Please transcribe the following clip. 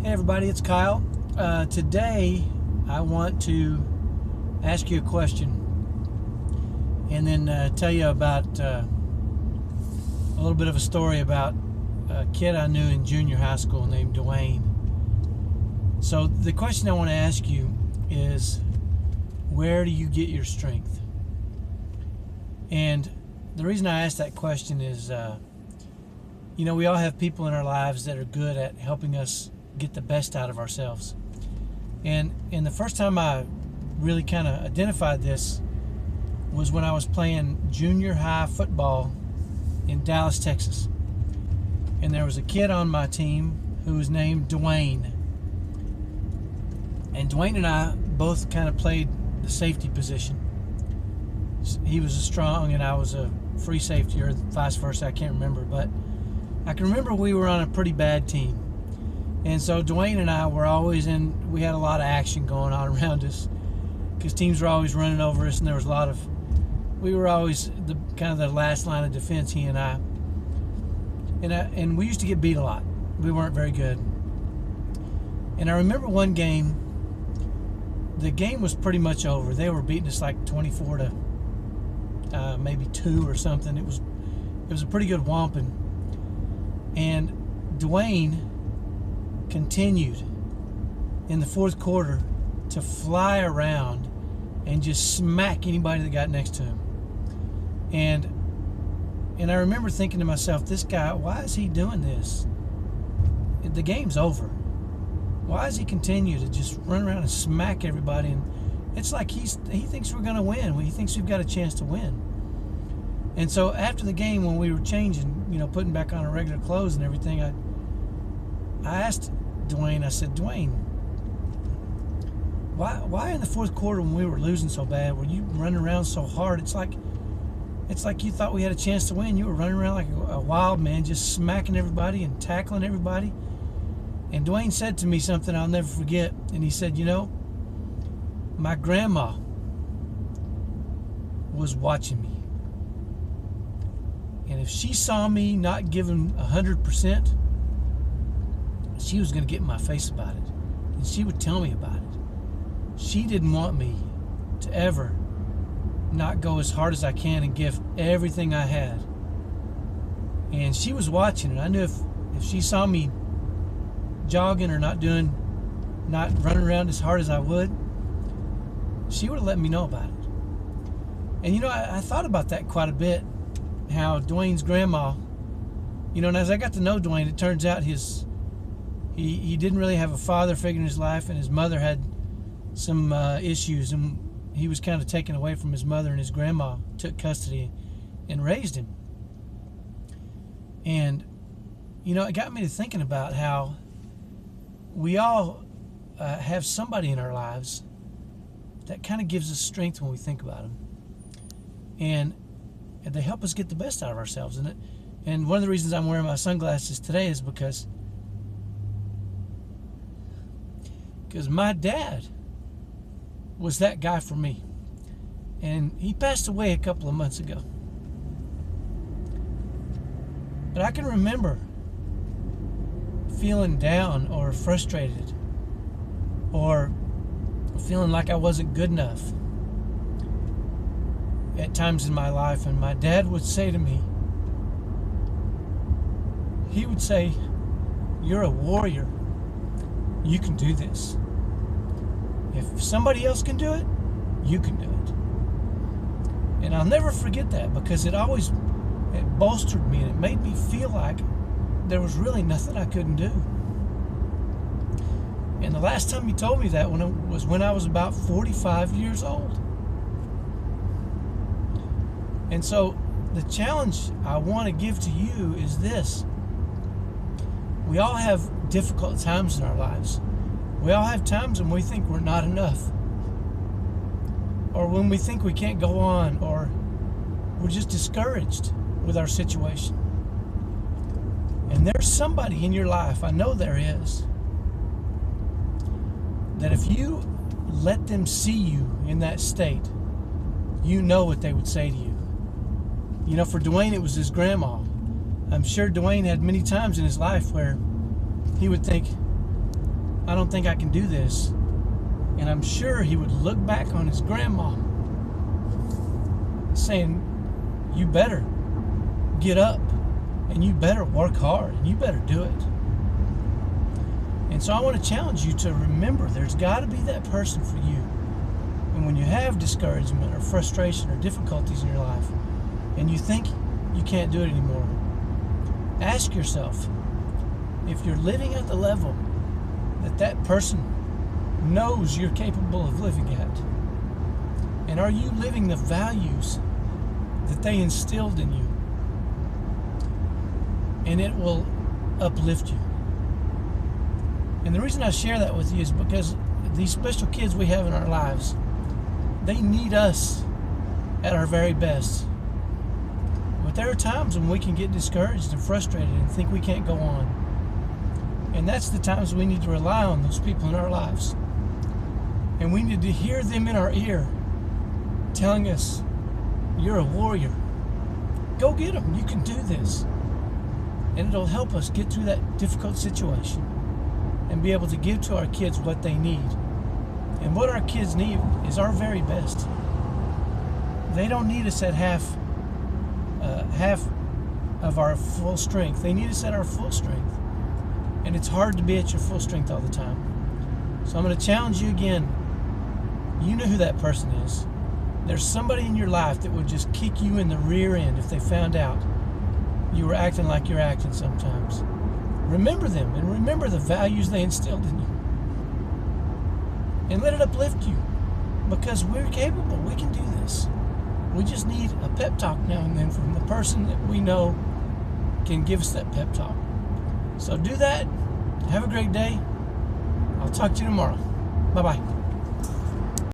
Hey everybody, it's Kyle. Today I want to ask you a question and then tell you about a little bit of a story about a kid I knew in junior high school named Dwayne. So the question I want to ask you is, where do you get your strength? And the reason I ask that question is, we all have people in our lives that are good at helping us get the best out of ourselves. And the first time I really kind of identified this was when I was playing junior high football in Dallas, Texas. And there was a kid on my team who was named Dwayne. And Dwayne and I both kind of played the safety position. He was a strong and I was a free safety, or vice versa, I can't remember. But I can remember we were on a pretty bad team. And so Dwayne and I were always we had a lot of action going on around us because teams were always running over us, and there was we were always the kind of the last line of defense, he and I. And we used to get beat a lot. We weren't very good. And I remember one game, the game was pretty much over. They were beating us like 24 to maybe 2 or something. It was a pretty good whomping. And Dwayne continued in the fourth quarter to fly around and just smack anybody that got next to him. And I remember thinking to myself, this guy, why is he doing this? The game's over. Why does he continue to just run around and smack everybody? And it's like he thinks we're going to win. He thinks we've got a chance to win. And so after the game, when we were changing, putting back on our regular clothes and everything, I asked Dwayne, I said, Dwayne, why in the fourth quarter when we were losing so bad were you running around so hard? It's like you thought we had a chance to win. You were running around like a wild man, just smacking everybody and tackling everybody. And Dwayne said to me something I'll never forget. And he said, my grandma was watching me. And if she saw me not giving 100%, she was going to get in my face about it. And she would tell me about it. She didn't want me to ever not go as hard as I can and give everything I had. And she was watching, and I knew if she saw me jogging or not running around as hard as I would, she would have let me know about it. And I thought about that quite a bit, how Dwayne's grandma, and as I got to know Dwayne, it turns out he didn't really have a father figure in his life, and his mother had some issues, and he was kind of taken away from his mother, and his grandma took custody and raised him. And it got me to thinking about how we all have somebody in our lives that kind of gives us strength when we think about them, and they help us get the best out of ourselves. And one of the reasons I'm wearing my sunglasses today is because my dad was that guy for me. And he passed away a couple of months ago. But I can remember feeling down or frustrated or feeling like I wasn't good enough at times in my life. And my dad would say to me, he would say, "You're a warrior. You can do this. If somebody else can do it, you can do it." And I'll never forget that, because it bolstered me, and it made me feel like there was really nothing I couldn't do. And the last time he told me that was when I was about 45 years old. And so the challenge I want to give to you is this. We all have difficult times in our lives. We all have times when we think we're not enough, or when we think we can't go on, or we're just discouraged with our situation. And there's somebody in your life, I know there is, that if you let them see you in that state, you know what they would say to you. For Dwayne, it was his grandma. I'm sure Dwayne had many times in his life where he would think, I don't think I can do this. And I'm sure he would look back on his grandma saying, you better get up and you better work hard and you better do it. And so I want to challenge you to remember there's got to be that person for you. And when you have discouragement or frustration or difficulties in your life and you think you can't do it anymore, ask yourself if you're living at the level that that person knows you're capable of living at. And are you living the values that they instilled in you? And it will uplift you. And the reason I share that with you is because these special kids we have in our lives, they need us at our very best. But there are times when we can get discouraged and frustrated and think we can't go on. And that's the times we need to rely on those people in our lives. And we need to hear them in our ear telling us, you're a warrior. Go get them. You can do this. And it'll help us get through that difficult situation and be able to give to our kids what they need. And what our kids need is our very best. They don't need us at half of our full strength. They need us at our full strength. And it's hard to be at your full strength all the time. So I'm going to challenge you again. You know who that person is. There's somebody in your life that would just kick you in the rear end if they found out you were acting like you're acting sometimes. Remember them and remember the values they instilled in you. And let it uplift you, because we're capable. We can do this. We just need a pep talk now and then from the person that we know can give us that pep talk. So do that. Have a great day. I'll talk to you tomorrow. Bye-bye.